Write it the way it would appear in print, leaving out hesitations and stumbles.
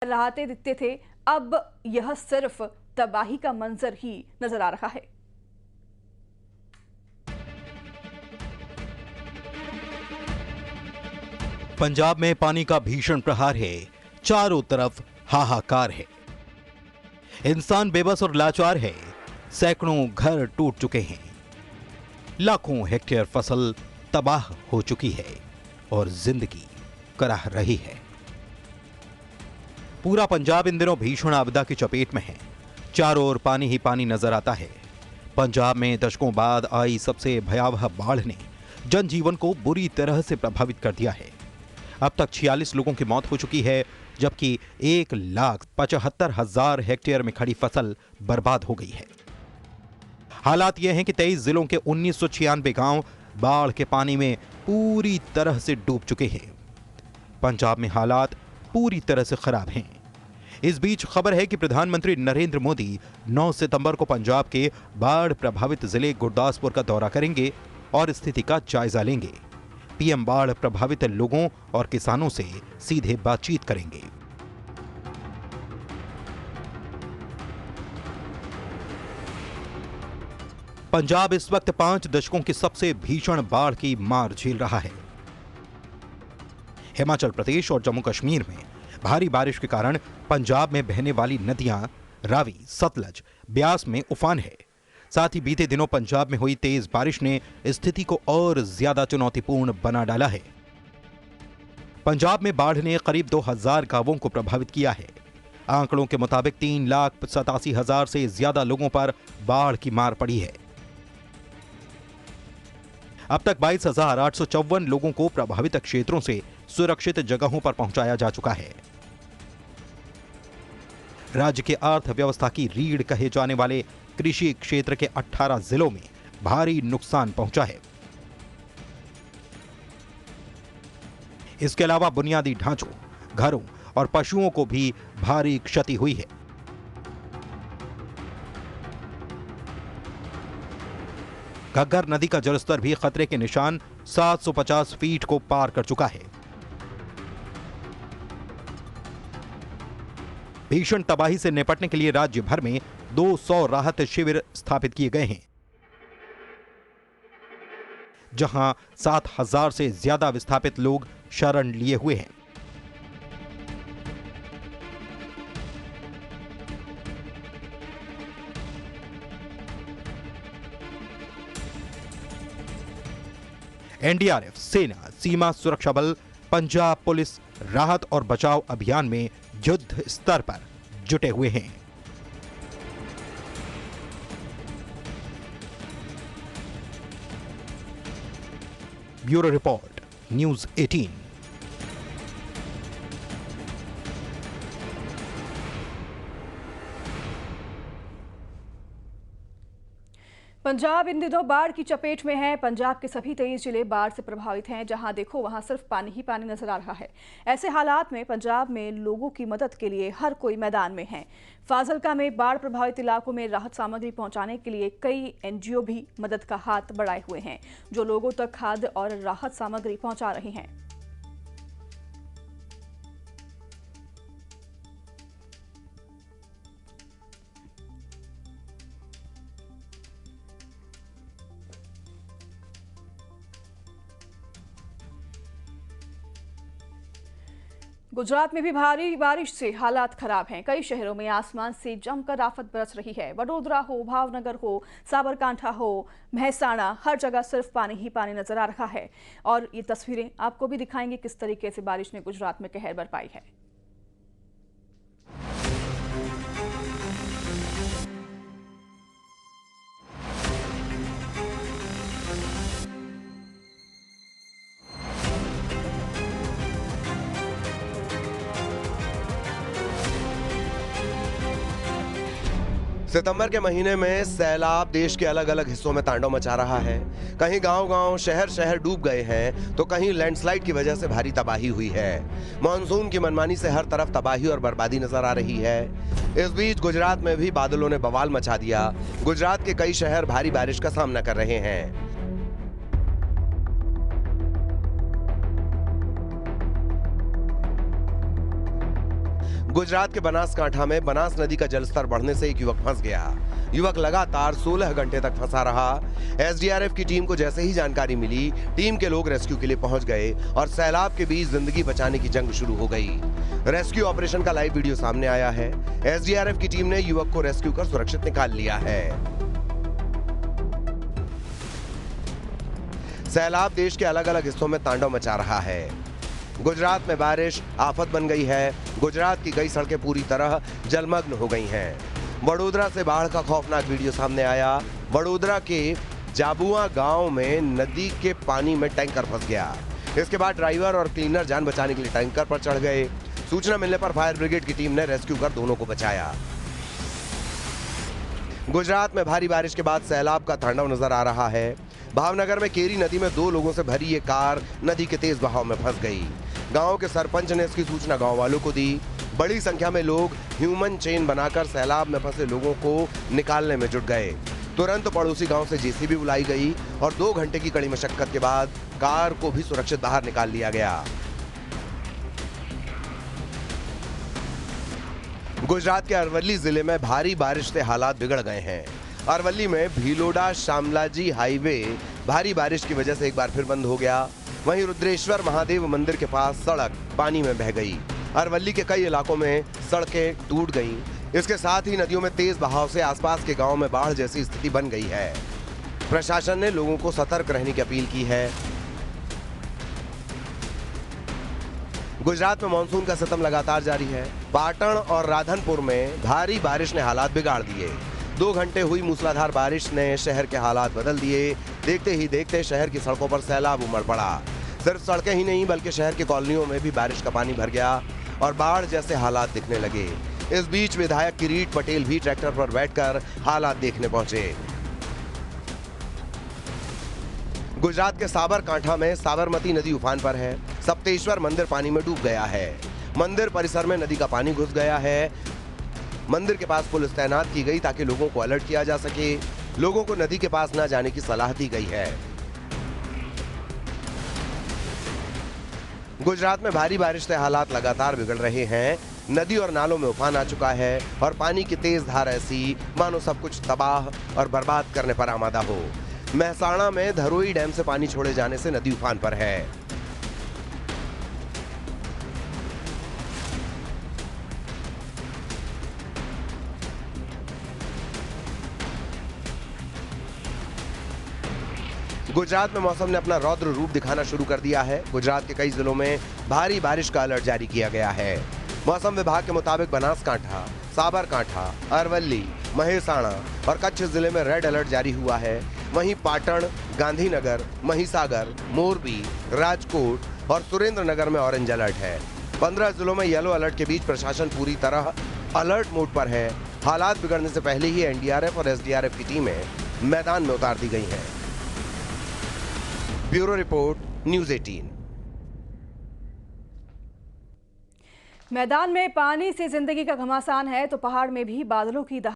राहते दिखते थे, अब यह सिर्फ तबाही का मंजर ही नजर आ रहा है। पंजाब में पानी का भीषण प्रहार है, चारों तरफ हाहाकार है। इंसान बेबस और लाचार है, सैकड़ों घर टूट चुके हैं, लाखों हेक्टेयर फसल तबाह हो चुकी है और जिंदगी कराह रही है। पूरा पंजाब इन दिनों भीषण आपदा की चपेट में है। चारों ओर पानी ही पानी नजर आता है। पंजाब में दशकों बाद आई सबसे भयावह बाढ़ ने जनजीवन को बुरी तरह से प्रभावित कर दिया है। अब तक 46 लोगों की मौत हो चुकी है, जबकि 1,75,000 हेक्टेयर में खड़ी फसल बर्बाद हो गई है। हालात यह हैं कि 23 जिलों के 1996 गांव बाढ़ के पानी में पूरी तरह से डूब चुके हैं। पंजाब में हालात पूरी तरह से खराब हैं। इस बीच खबर है कि प्रधानमंत्री नरेंद्र मोदी 9 सितंबर को पंजाब के बाढ़ प्रभावित जिले गुरदासपुर का दौरा करेंगे और स्थिति का जायजा लेंगे। पीएम बाढ़ प्रभावित लोगों और किसानों से सीधे बातचीत करेंगे। पंजाब इस वक्त 5 दशकों की सबसे भीषण बाढ़ की मार झेल रहा है। हिमाचल प्रदेश और जम्मू कश्मीर में भारी बारिश के कारण पंजाब में बहने वाली नदियां रावी, सतलज, ब्यास में उफान है। साथ ही बीते दिनों पंजाब में हुई तेज बारिश ने स्थिति को और ज्यादा चुनौतीपूर्ण बना डाला है। पंजाब में बाढ़ ने करीब 2000 गांवों को प्रभावित किया है। आंकड़ों के मुताबिक 3,87,000 से ज्यादा लोगों पर बाढ़ की मार पड़ी है। अब तक 22,854 लोगों को प्रभावित क्षेत्रों से सुरक्षित जगहों पर पहुंचाया जा चुका है। राज्य के अर्थव्यवस्था की रीढ़ कहे जाने वाले कृषि क्षेत्र के 18 जिलों में भारी नुकसान पहुंचा है। इसके अलावा बुनियादी ढांचों, घरों और पशुओं को भी भारी क्षति हुई है। घग्गर नदी का जलस्तर भी खतरे के निशान 750 फीट को पार कर चुका है। भीषण तबाही से निपटने के लिए राज्य भर में 200 राहत शिविर स्थापित किए गए हैं, जहां 7,000 से ज्यादा विस्थापित लोग शरण लिए हुए हैं। एनडीआरएफ, सेना, सीमा सुरक्षा बल, पंजाब पुलिस राहत और बचाव अभियान में युद्ध स्तर पर जुटे हुए हैं। Bureau report, news 18। पंजाब इन दिनों बाढ़ की चपेट में है। पंजाब के सभी 23 जिले बाढ़ से प्रभावित हैं। जहां देखो वहां सिर्फ पानी ही पानी नजर आ रहा है। ऐसे हालात में पंजाब में लोगों की मदद के लिए हर कोई मैदान में है। फाजिलका में बाढ़ प्रभावित इलाकों में राहत सामग्री पहुंचाने के लिए कई एनजीओ भी मदद का हाथ बढ़ाए हुए हैं, जो लोगों तक खाद्य और राहत सामग्री पहुंचा रहे हैं। गुजरात में भी भारी बारिश से हालात खराब हैं। कई शहरों में आसमान से जमकर आफत बरस रही है। वडोदरा हो, भावनगर हो, साबरकांठा हो, महसाणा, हर जगह सिर्फ पानी ही पानी नजर आ रहा है। और ये तस्वीरें आपको भी दिखाएंगे किस तरीके से बारिश ने गुजरात में कहर बरपाई है। सितंबर के महीने में सैलाब देश के अलग अलग हिस्सों में तांडव मचा रहा है। कहीं गांव-गांव, शहर-शहर डूब गए हैं, तो कहीं लैंडस्लाइड की वजह से भारी तबाही हुई है। मॉनसून की मनमानी से हर तरफ तबाही और बर्बादी नजर आ रही है। इस बीच गुजरात में भी बादलों ने बवाल मचा दिया। गुजरात के कई शहर भारी बारिश का सामना कर रहे हैं। गुजरात के बनासकांठा में बनास नदी का जलस्तर बढ़ने से एक युवक फंस गया। युवक लगातार 16 घंटे तक फंसा रहा। एसडीआरएफ की टीम को जैसे ही जानकारी मिली, टीम के लोग रेस्क्यू के लिए पहुंच गए और सैलाब के बीच जिंदगी बचाने की जंग शुरू हो गई। रेस्क्यू ऑपरेशन का लाइव वीडियो सामने आया है। एसडीआरएफ की टीम ने युवक को रेस्क्यू कर सुरक्षित निकाल लिया है। सैलाब देश के अलग अलग हिस्सों में तांडव मचा रहा है। गुजरात में बारिश आफत बन गई है। गुजरात की कई सड़कें पूरी तरह जलमग्न हो गई हैं। वडोदरा से बाढ़ का खौफनाक वीडियो सामने आया। वडोदरा के जाबुआ गांव में नदी के पानी में टैंकर फंस गया। इसके बाद ड्राइवर और क्लीनर जान बचाने के लिए टैंकर पर चढ़ गए। सूचना मिलने पर फायर ब्रिगेड की टीम ने रेस्क्यू कर दोनों को बचाया। गुजरात में भारी बारिश के बाद सैलाब का तांडव नजर आ रहा है। भावनगर में केरी नदी में 2 लोगों से भरी ये कार नदी के तेज बहाव में फंस गई। गांव के सरपंच ने इसकी सूचना गांव वालों को दी। बड़ी संख्या में लोग ह्यूमन चेन बनाकर सैलाब में फंसे लोगों को निकालने में जुट गए। तुरंत पड़ोसी गांव से जेसीबी बुलाई गई और 2 घंटे की कड़ी मशक्कत के बाद कार को भी सुरक्षित बाहर निकाल लिया गया। गुजरात के अरवली जिले में भारी बारिश से हालात बिगड़ गए हैं। अरवली में भीलोडा शामलाजी हाईवे भारी बारिश की वजह से एक बार फिर बंद हो गया। वहीं रुद्रेश्वर महादेव मंदिर के पास सड़क पानी में बह गई। अरवली के कई इलाकों में सड़कें टूट गईं। इसके साथ ही नदियों में तेज बहाव से आसपास के गांवों में बाढ़ जैसी स्थिति बन गई है। प्रशासन ने लोगों को सतर्क रहने की अपील की है। गुजरात में मानसून का सितम लगातार जारी है। पाटण और राधनपुर में भारी बारिश ने हालात बिगाड़ दिए। 2 घंटे हुई मूसलाधार बारिश ने शहर के हालात बदल दिए। देखते ही देखते शहर की सड़कों पर सैलाब उमड़ पड़ा। सिर्फ सड़कें ही नहीं बल्कि शहर के कॉलोनियों में भी बारिश का पानी भर गया और बाढ़ जैसे हालात दिखने लगे। इस बीच विधायक किरीट पटेल भी ट्रैक्टर पर बैठकर हालात देखने पहुंचे। गुजरात के साबरकांठा में साबरमती नदी उफान पर है। सप्तेश्वर मंदिर पानी में डूब गया है। मंदिर परिसर में नदी का पानी घुस गया है। मंदिर के पास पुलिस तैनात की गई ताकि लोगों को अलर्ट किया जा सके। लोगों को नदी के पास न जाने की सलाह दी गई है। गुजरात में भारी बारिश से हालात लगातार बिगड़ रहे हैं। नदी और नालों में उफान आ चुका है और पानी की तेज धार ऐसी मानो सब कुछ तबाह और बर्बाद करने पर आमादा हो। मेहसाणा में धरोई डैम से पानी छोड़े जाने से नदी उफान पर है। गुजरात में मौसम ने अपना रौद्र रूप दिखाना शुरू कर दिया है। गुजरात के कई जिलों में भारी बारिश का अलर्ट जारी किया गया है। मौसम विभाग के मुताबिक बनासकांठा, साबरकांठा, अरवली, महेसाणा और कच्छ जिले में रेड अलर्ट जारी हुआ है। वहीं पाटण, गांधीनगर, महिसागर, मोरबी, राजकोट और सुरेंद्रनगर में ऑरेंज अलर्ट है। 15 जिलों में येलो अलर्ट के बीच प्रशासन पूरी तरह अलर्ट मोड पर है। हालात बिगड़ने से पहले ही एनडीआरएफ और एसडीआरएफ की टीमें मैदान में उतार दी गई हैं। Bureau report, news 18। मैदान में पानी से जिंदगी का घमासान है तो पहाड़ में भी बादलों की